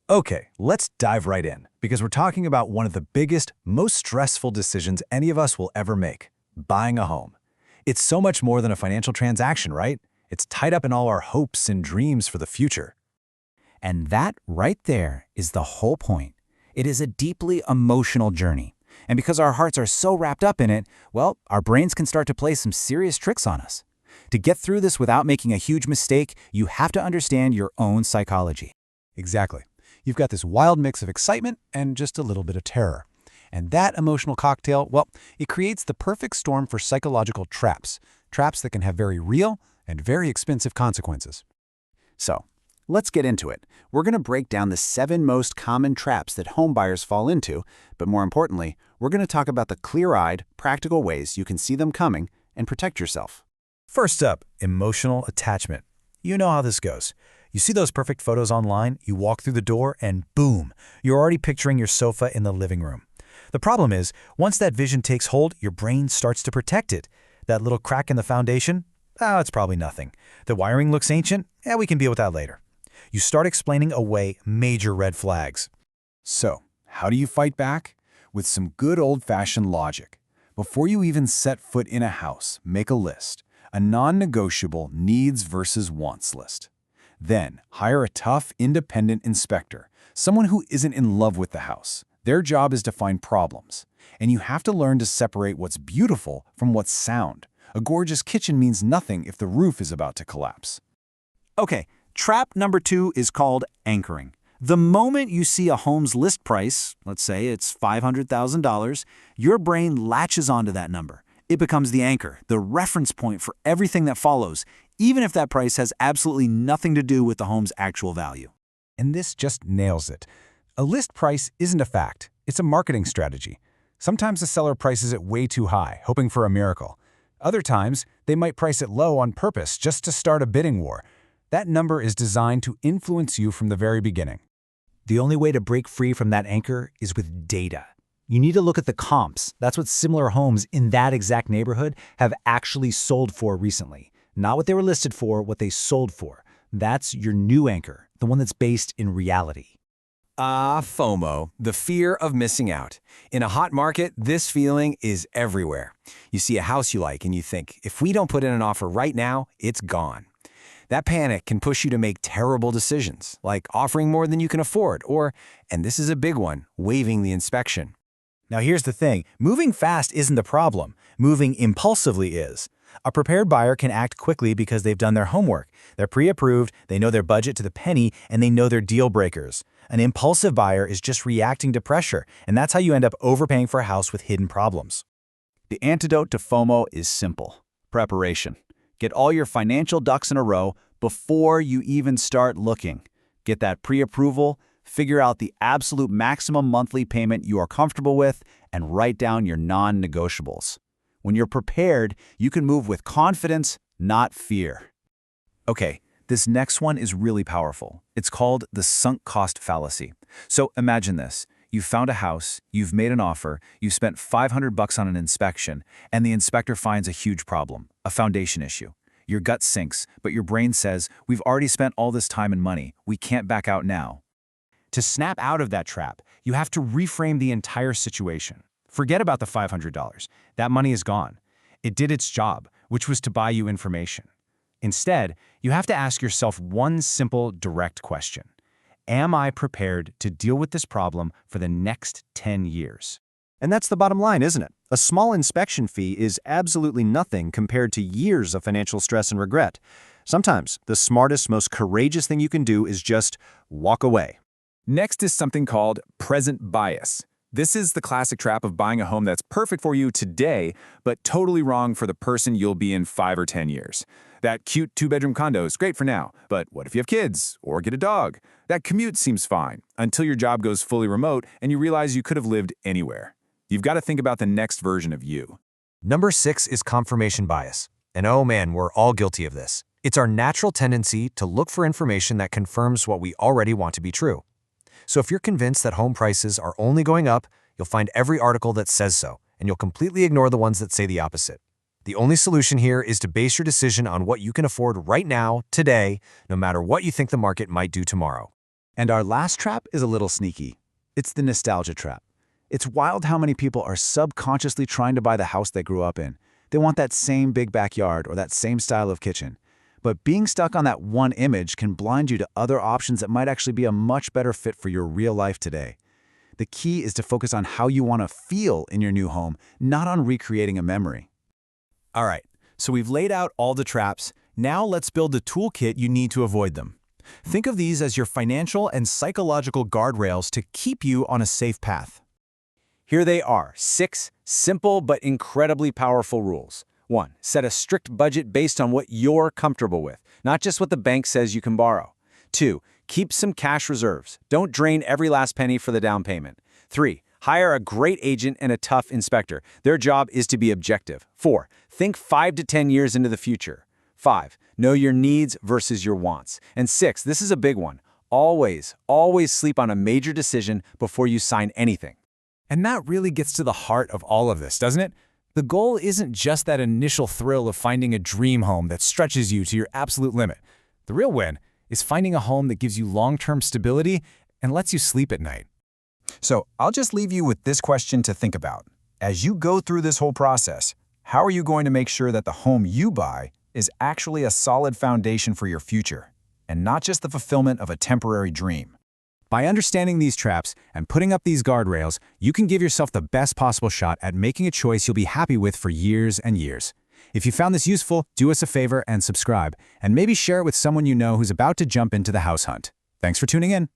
Okay, let's dive right in, because we're talking about one of the biggest, most stressful decisions any of us will ever make, buying a home. It's so much more than a financial transaction, right? It's tied up in all our hopes and dreams for the future. And that right there is the whole point. It is a deeply emotional journey. And because our hearts are so wrapped up in it, well, our brains can start to play some serious tricks on us. To get through this without making a huge mistake, you have to understand your own psychology. Exactly. You've got this wild mix of excitement and just a little bit of terror. And that emotional cocktail, well, it creates the perfect storm for psychological traps. Traps that can have very real and very expensive consequences. So, let's get into it. We're going to break down the 7 most common traps that home buyers fall into, but more importantly, we're going to talk about the clear-eyed, practical ways you can see them coming and protect yourself. First up, emotional attachment. You know how this goes. You see those perfect photos online, you walk through the door, and boom, you're already picturing your sofa in the living room. The problem is, once that vision takes hold, your brain starts to protect it. That little crack in the foundation? Oh, it's probably nothing. The wiring looks ancient? Yeah, we can deal with that later. You start explaining away major red flags. So, how do you fight back? With some good old-fashioned logic. Before you even set foot in a house, make a list. A non-negotiable needs versus wants list. Then, hire a tough, independent inspector, someone who isn't in love with the house. Their job is to find problems. And you have to learn to separate what's beautiful from what's sound. A gorgeous kitchen means nothing if the roof is about to collapse. Okay, trap number 2 is called anchoring. The moment you see a home's list price, let's say it's $500,000, your brain latches onto that number. It becomes the anchor, the reference point for everything that follows, even if that price has absolutely nothing to do with the home's actual value. And this just nails it. A list price isn't a fact. It's a marketing strategy. Sometimes the seller prices it way too high, hoping for a miracle. Other times, they might price it low on purpose just to start a bidding war. That number is designed to influence you from the very beginning. The only way to break free from that anchor is with data. You need to look at the comps. That's what similar homes in that exact neighborhood have actually sold for recently. Not what they were listed for, what they sold for. That's your new anchor, the one that's based in reality. FOMO, the fear of missing out. In a hot market, this feeling is everywhere. You see a house you like and you think, if we don't put in an offer right now, it's gone. That panic can push you to make terrible decisions, like offering more than you can afford, or, and this is a big one, waiving the inspection. Now here's the thing, moving fast isn't the problem. Moving impulsively is. A prepared buyer can act quickly because they've done their homework. They're pre-approved, they know their budget to the penny, and they know their deal breakers. An impulsive buyer is just reacting to pressure, and that's how you end up overpaying for a house with hidden problems. The antidote to FOMO is simple: preparation. Get all your financial ducks in a row before you even start looking. Get that pre-approval, figure out the absolute maximum monthly payment you are comfortable with, and write down your non-negotiables. When you're prepared, you can move with confidence, not fear. Okay, this next one is really powerful. It's called the sunk cost fallacy. So imagine this. You found a house, you've made an offer, you spent $500 on an inspection, and the inspector finds a huge problem, a foundation issue. Your gut sinks, but your brain says, we've already spent all this time and money, we can't back out now. To snap out of that trap, you have to reframe the entire situation. Forget about the $500. That money is gone. It did its job, which was to buy you information. Instead, you have to ask yourself one simple, direct question. Am I prepared to deal with this problem for the next 10 years? And that's the bottom line, isn't it? A small inspection fee is absolutely nothing compared to years of financial stress and regret. Sometimes, the smartest, most courageous thing you can do is just walk away. Next is something called present bias. This is the classic trap of buying a home that's perfect for you today, but totally wrong for the person you'll be in 5 or 10 years. That cute 2-bedroom condo is great for now, but what if you have kids or get a dog? That commute seems fine until your job goes fully remote and you realize you could have lived anywhere. You've got to think about the next version of you. Number 6 is confirmation bias. And oh man, we're all guilty of this. It's our natural tendency to look for information that confirms what we already want to be true. So if you're convinced that home prices are only going up, you'll find every article that says so, and you'll completely ignore the ones that say the opposite. The only solution here is to base your decision on what you can afford right now, today, no matter what you think the market might do tomorrow. And our last trap is a little sneaky. It's the nostalgia trap. It's wild how many people are subconsciously trying to buy the house they grew up in. They want that same big backyard or that same style of kitchen. But being stuck on that one image can blind you to other options that might actually be a much better fit for your real life today. The key is to focus on how you want to feel in your new home, not on recreating a memory. All right, so we've laid out all the traps. Now let's build the toolkit you need to avoid them. Think of these as your financial and psychological guardrails to keep you on a safe path. Here they are, 6 simple but incredibly powerful rules. 1. Set a strict budget based on what you're comfortable with, not just what the bank says you can borrow. 2. Keep some cash reserves. Don't drain every last penny for the down payment. 3. Hire a great agent and a tough inspector. Their job is to be objective. 4. Think 5 to 10 years into the future. 5. Know your needs versus your wants. And 6, this is a big one. Always sleep on a major decision before you sign anything. And that really gets to the heart of all of this, doesn't it? The goal isn't just that initial thrill of finding a dream home that stretches you to your absolute limit. The real win is finding a home that gives you long-term stability and lets you sleep at night. So I'll just leave you with this question to think about. As you go through this whole process, how are you going to make sure that the home you buy is actually a solid foundation for your future, and not just the fulfillment of a temporary dream? By understanding these traps and putting up these guardrails, you can give yourself the best possible shot at making a choice you'll be happy with for years and years. If you found this useful, do us a favor and subscribe, and maybe share it with someone you know who's about to jump into the house hunt. Thanks for tuning in.